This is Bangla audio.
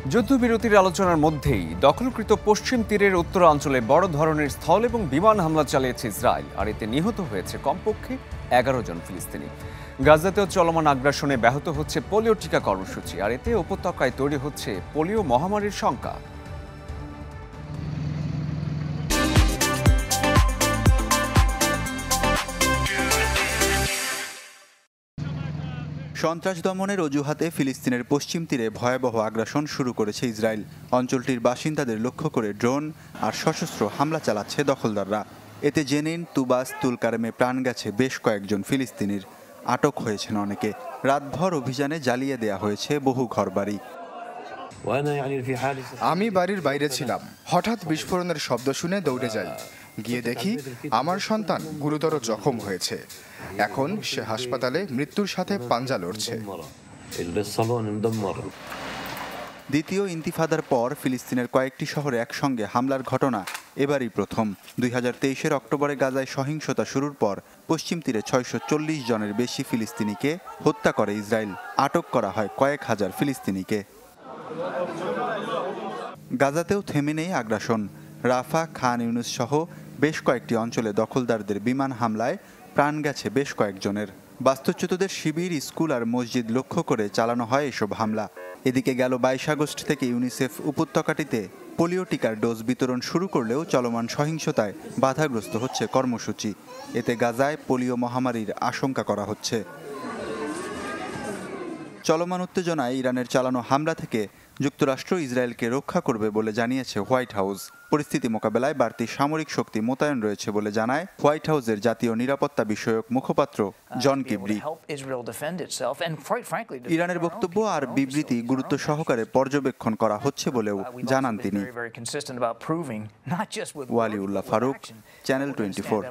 যুদ্ধবিরতির আলোচনার মধ্যেই দখলকৃত পশ্চিম তীরের উত্তরাঞ্চলে বড় ধরনের স্থল এবং বিমান হামলা চালিয়েছে ইসরায়েল, আর এতে নিহত হয়েছে কমপক্ষে 11 জন ফিলিস্তিনি। গাজাতেও চলমান আগ্রাসনে ব্যাহত হচ্ছে পোলিও টিকা কর্মসূচি, আর এতে উপত্যকায় তৈরি হচ্ছে পোলিও মহামারীর শঙ্কা। সন্ত্রাস দমনের অজুহাতে ফিলিস্তিনের পশ্চিম তীরে ভয়াবহ আগ্রাসন শুরু করেছে ইসরায়েল। অঞ্চলটির বাসিন্দাদের লক্ষ্য করে ড্রোন আর সশস্ত্র হামলা চালাচ্ছে দখলদাররা। এতে জেনিন, তুবাস, তুলকারেমে প্রাণ গেছে বেশ কয়েকজন ফিলিস্তিনির। আটক হয়েছেন অনেকে। রাতভর অভিযানে জ্বালিয়ে দেয়া হয়েছে বহু ঘরবাড়ি। আমি বাড়ির বাইরে ছিলাম, হঠাৎ বিস্ফোরণের শব্দ শুনে দৌড়ে যাই। গিয়ে দেখি আমার সন্তান গুরুতর জখম হয়েছে। এখন সে হাসপাতালে মৃত্যুর সাথে পাঞ্জা লড়ছে। দ্বিতীয় ইন্তিফাদার পর ফিলিস্তিনের কয়েকটি শহরে একসঙ্গে হামলার ঘটনা এবারই প্রথম। 2023-এর অক্টোবরে গাজায় সহিংসতা শুরুর পর পশ্চিম তীরে 640 জনের বেশি ফিলিস্তিনিকে হত্যা করে ইসরায়েল। আটক করা হয় কয়েক হাজার ফিলিস্তিনিকে। গাজাতেও থেমে নেই আগ্রাসন। রাফা, খান ইউনুস সহ বেশ কয়েকটি অঞ্চলে দখলদারদের বিমান হামলায় প্রাণ গেছে বেশ কয়েকজনের। বাস্তুচ্যুতদের শিবির, স্কুল আর মসজিদ লক্ষ্য করে চালানো হয় এসব হামলা। এদিকে গেল 22 আগস্ট থেকে ইউনিসেফ উপত্যকাটিতে পোলিও টিকার ডোজ বিতরণ শুরু করলেও চলমান সহিংসতায় বাধাগ্রস্ত হচ্ছে কর্মসূচি। এতে গাজায় পোলিও মহামারীর আশঙ্কা করা হচ্ছে। চলমান উত্তেজনায় ইরানের চালানো হামলা থেকে যুক্তরাষ্ট্র ইসরায়েলকে রক্ষা করবে বলে জানিয়েছে হোয়াইট হাউস। পরিস্থিতি মোকাবেলায় বাড়তি সামরিক শক্তি মোতায়েন রয়েছে বলে জানায় হোয়াইট হাউসের জাতীয় নিরাপত্তা বিষয়ক মুখপাত্র জন কিবরি। ইরানের বক্তব্য আর বিবৃতি গুরুত্ব সহকারে পর্যবেক্ষণ করা হচ্ছে বলেও জানান তিনি। ওয়ালিউল্লাহ ফারুক, চ্যানেল 24।